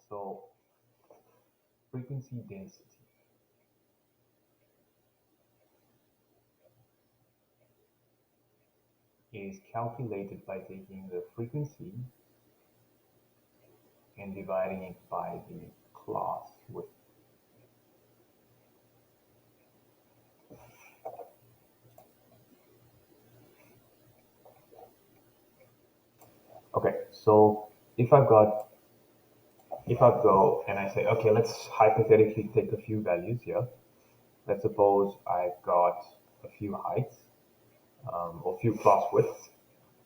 So frequency density is calculated by taking the frequency and dividing it by the class width. Okay, so if I go and I say, okay, let's hypothetically take a few values here. Let's suppose I've got a few heights or a few class widths.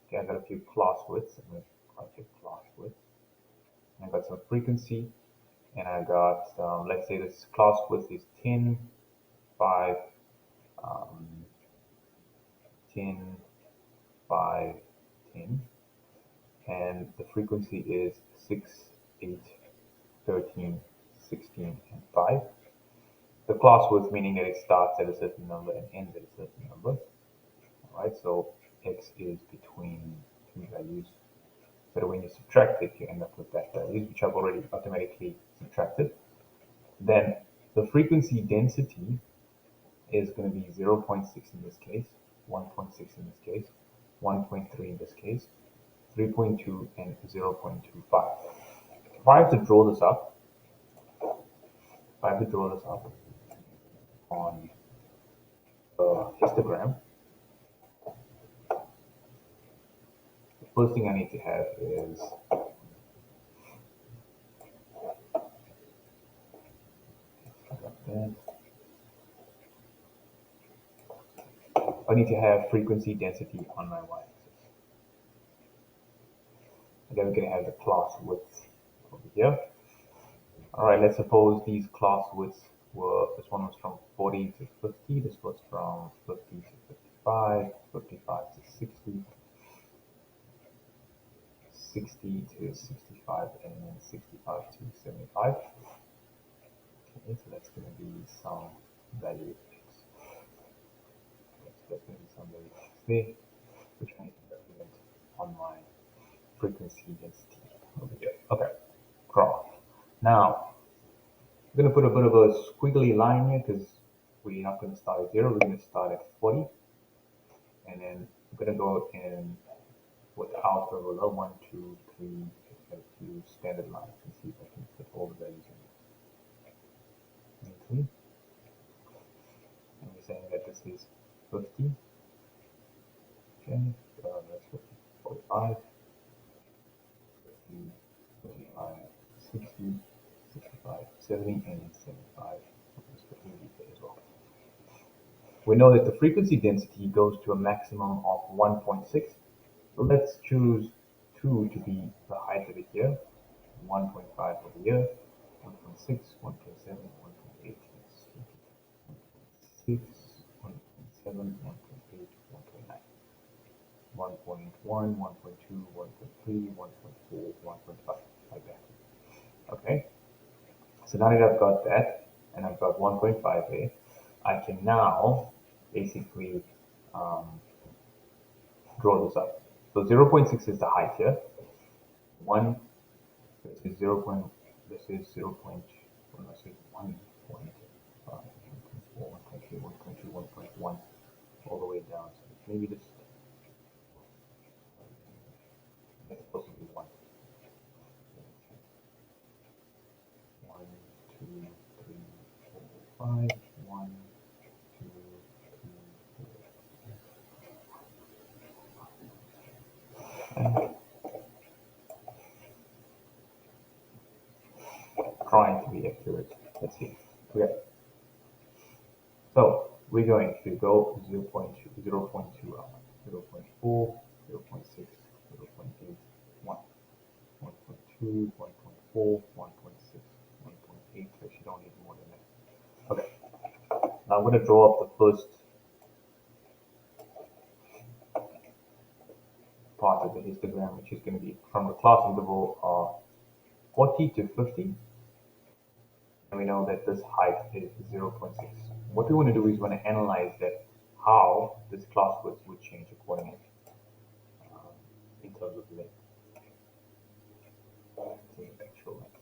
Okay, I've got a few class widths. I'm going to write a class width. I've got some frequency, and I got, let's say this class width is 10, 5, 10, 5, 10, and the frequency is 6, 8, 13, 16, and 5. The class width meaning that it starts at a certain number and ends at a certain number. Alright, so x is between two values. So when you subtract it, you end up with that values, which I've already automatically subtracted. Then the frequency density is going to be 0.6 in this case, 1.6 in this case, 1.3 in this case, 3.2 and 0.25. If I have to draw this up, on a histogram, the first thing I need to have is I need to have frequency density on my y-axis. And then we're going to have the class width over here. Alright, let's suppose these class widths were, this one was from 40 to 50, this was from 50 to 55, 55 to 60, 60 to 65, and then 65 to 75. Okay, so that's going to be some value x. That's going to be some value x there, which I need to represent on my frequency density over here. Okay, graph. Now, I'm going to put a bit of a squiggly line here because we're not going to start at 0, we're going to start at 40. And then I'm going to go in with alpha below 1, 2, 3, a few standard lines and see if I can put all the values in. Okay. And we're saying that this is 50. Okay, that's 50, 45, 50, 55, 60, 65, 70, and 75. As well. We know that the frequency density goes to a maximum of 1.6. So let's choose 2 to be the height of it here, 1.5 over here, 1.6, 1.7, 1.8, 1.6, 1.7, 1.8, 1.9, 1.1, 1.2, 1.3, 1.4, 1.5, like that. Okay, so now that I've got that, and I've got 1.5 there, I can now basically draw this up. So 0.6 is the height here. 1, this is 0. This is 0. Let's say 1.5, 1.4, 1.3, 1.2, 1.1, all the way down. So maybe this is supposed to be 1. 1, 2, 3, 4, 5. 1, 2, 3, 4. Trying to be accurate. Let's see. Okay. So we're going to go 0.2, 0.2 up, 0.4, 0.6, 0.8, 1, 1.2, 1.4, 1.6, 1.8. Actually, don't need more than that. Okay. Now I'm going to draw up the first part of the histogram, which is going to be from the class interval of 40 to 50. And we know that this height is 0.6. What we want to do is we want to analyze that how this class width would change accordingly in terms of length. Actual length.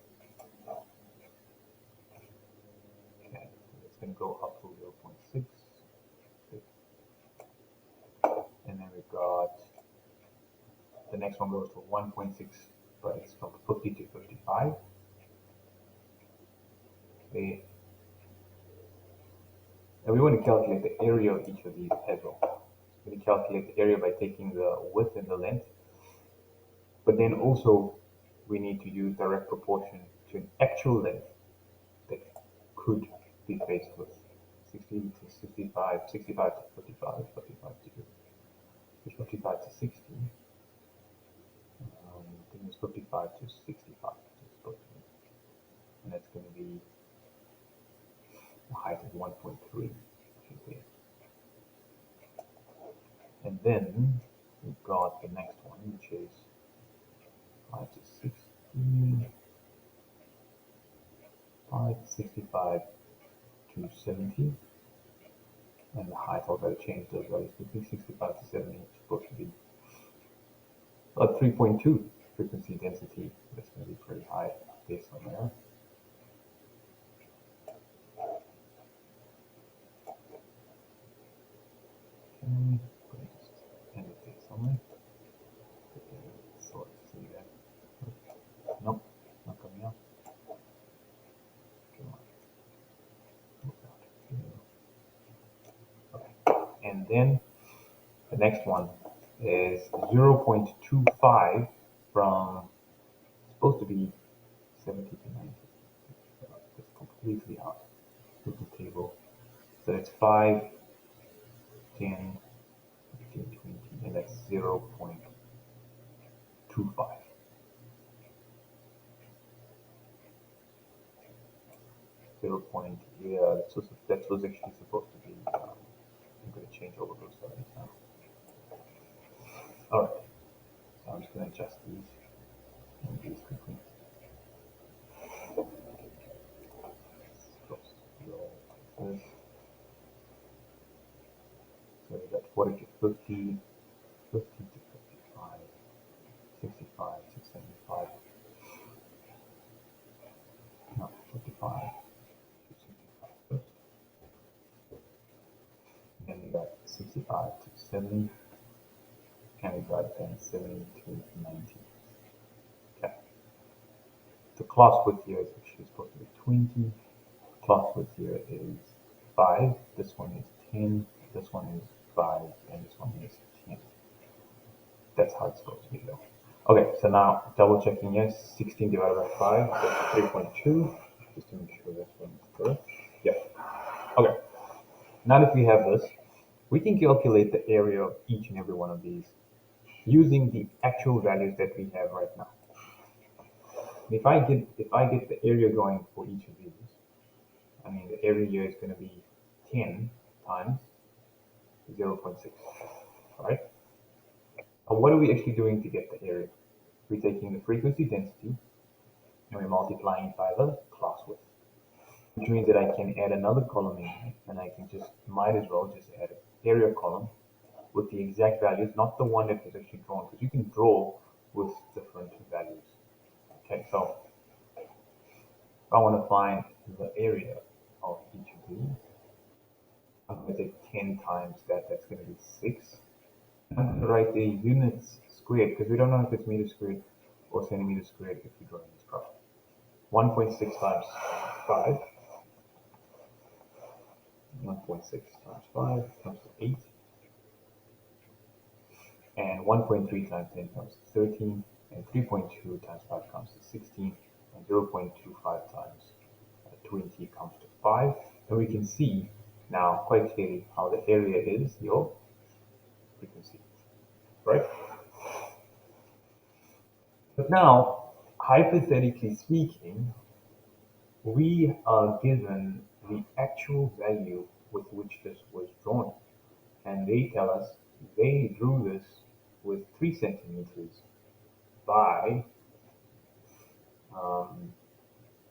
6, 6, and then we got the next one goes to 1.6, but it's from 50 to 55. Okay. And we want to calculate the area of each of these as well. We can calculate the area by taking the width and the length, but then also we need to use direct proportion to an actual length that could be faced with 60 to 65, 65 to 55, 55 to 55 to 60. I think it's 55 to 65. It's supposed to be. And that's going to be a height of 1.3. And then we've got the next one, which is 5 to 60, 5, 65 to 70. And the height I've got to change those values between 65 to 70. It's supposed to be about 3.2 frequency density. That's going to be pretty high based on there. Okay, let me just end it there somewhere. So let's see that. Nope, not coming up. Come on. Okay, and then the next one is 0.25 from supposed to be 70 to 90. It's completely out of the table. So it's 5, 10, 15, 20, and that's 0.25. Yeah, that was actually supposed to be. I'm going to change over those values now. All right, so I'm just going to adjust these and these quickly. So we got 40 to 50, 50 to 55, 65 to 75. No, 55 to 65 first. Then we got 65 to 70. And we got then 70 to 90. Okay. The class width here is actually supposed to be 20. Class width here is 5. This one is 10. This one is 5. And this one is 10. That's how it's supposed to be though. Okay, so now double checking here. 16 divided by 5, that's 3.2. Just to make sure that's one is correct. Yeah. Okay. Now that we have this, we can calculate the area of each and every one of these using the actual values that we have right now. If I get the area going for each of these, I mean the area here is going to be 10 times 0.6, right? And what are we actually doing to get the area? We're taking the frequency density and we're multiplying by the class width, which means that I can add another column in and I can might as well just add an area column with the exact values, not the one that was actually drawn, because you can draw with different values. Okay, so if I want to find the area of each of these, I'm going to take 10 times that, that's going to be 6. I'm going to write the units squared, because we don't know if it's meters squared or centimeters squared if we're drawing this graph. 1.6 times 5. 1.6 times 5 comes to 8. And 1.3 times 10 comes to 13. And 3.2 times 5 comes to 16. And 0.25 times 20 comes to 5. And we can see now quite clearly how the area is your frequency, right? But now, hypothetically speaking, we are given the actual value with which this was drawn. And they tell us they drew this with 3 centimeters by,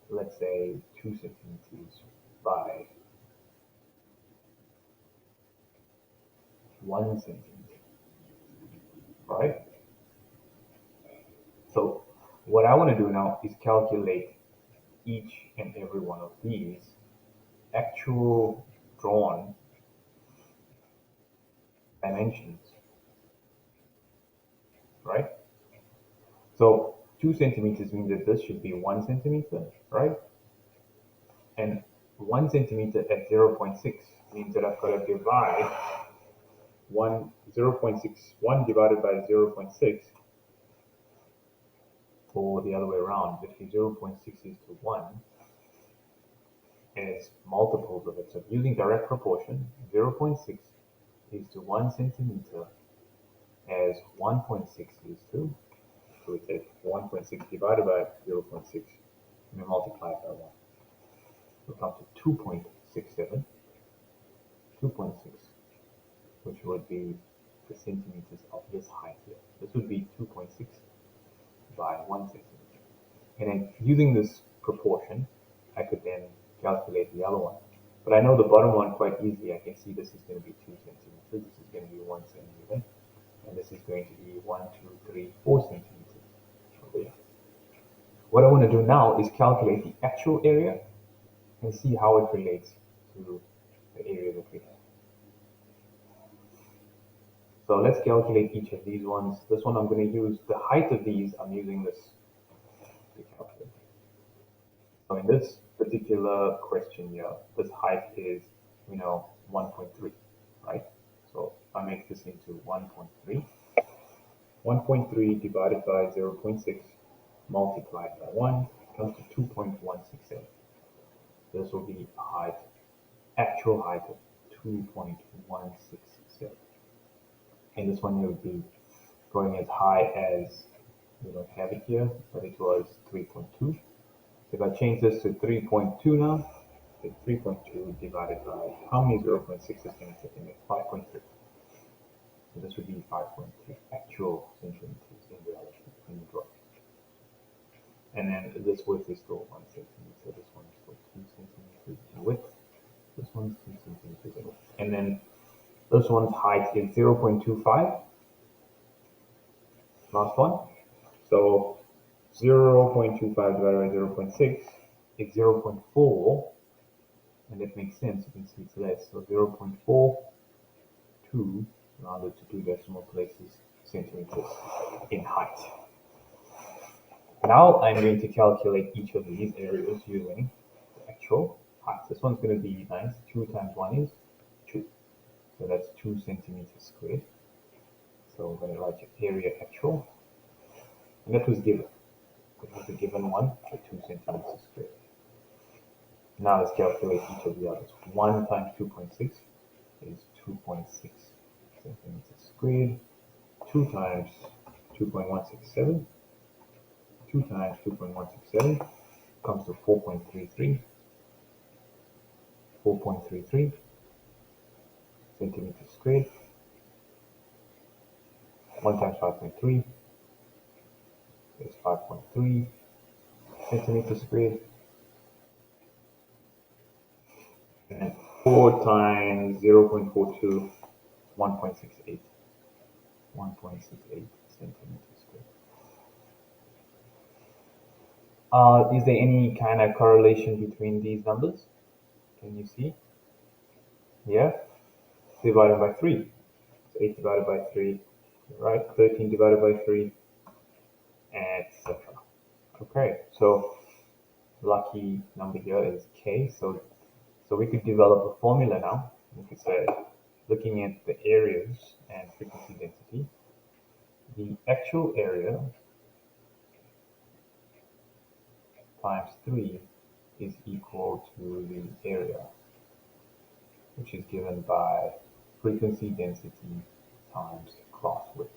let's say, 2 centimeters by 1 centimeter, right? So what I want to do now is calculate each and every one of these actual drawn dimensions, right? So 2 centimeters means that this should be 1 centimeter, right? And 1 centimeter at 0.6 means that I've got to divide 0.61 divided by 0.6, or the other way around, between 0.6 is to 1 as multiples of it. So using direct proportion, 0.6 is to 1 centimeter as 1.6 is to, so we take 1.6 divided by 0.6 and we multiply it by 1. We come to 2.67, 2.6, which would be the centimeters of this height here. This would be 2.6 by 1 centimeter. And then using this proportion, I could then calculate the other one. But I know the bottom one quite easily. I can see this is going to be 2 centimeters, this is going to be 1 centimeter, and this is going to be 1, 2, 3, 4 centimeters over here. What I want to do now is calculate the actual area and see how it relates to the area that we have. So let's calculate each of these ones. This one I'm going to use the height of these. I'm using this to calculate. So in this particular question here, this height is, 1.3, right? So if I make this into 1.3, 1.3 divided by 0.6 multiplied by 1 comes to 2.167. This will be height, actual height of 2.167. And this one would be going as high as, we don't have it here, but it was 3.2. So if I change this to 3.2 now, 3.2 divided by how many 0.6 is going to take in there? 5.3. So this would be 5.3 actual centimeters in reality when you draw it. And then this width is still 1 centimeter. This one is still 2 centimeters in width. This one's 2 centimeters in width. And then this one's height is 0.25. Last one. So 0.25 divided by 0.6 is 0.4. And that makes sense. You can see it's less. So 0.42, rounded to 2 decimal places, centimeters in height. Now I'm going to calculate each of these areas using the actual height. This one's going to be nice. 2 times 1 is 2. So that's 2 centimeters squared. So we're going to write your area actual. And that was given. It was a given one for 2 centimeters squared. Now let's calculate each of the others. 1 times 2.6 is 2.6 centimeters squared. 2 times 2.167. 2 times 2.167 comes to 4.33. 4.33 centimeters squared. 1 times 5.3 is 5.3 centimeters squared. And 4 times 0.42, 1.68. 1.68 centimeters squared. Is there any kind of correlation between these numbers? Can you see? Yeah? Divided by 3. So 8 divided by 3, right? 13 divided by 3, etc. Okay, so lucky number here is K. So we could develop a formula now. We could say, looking at the areas and frequency density, the actual area times 3 is equal to the area, which is given by frequency density times cross width.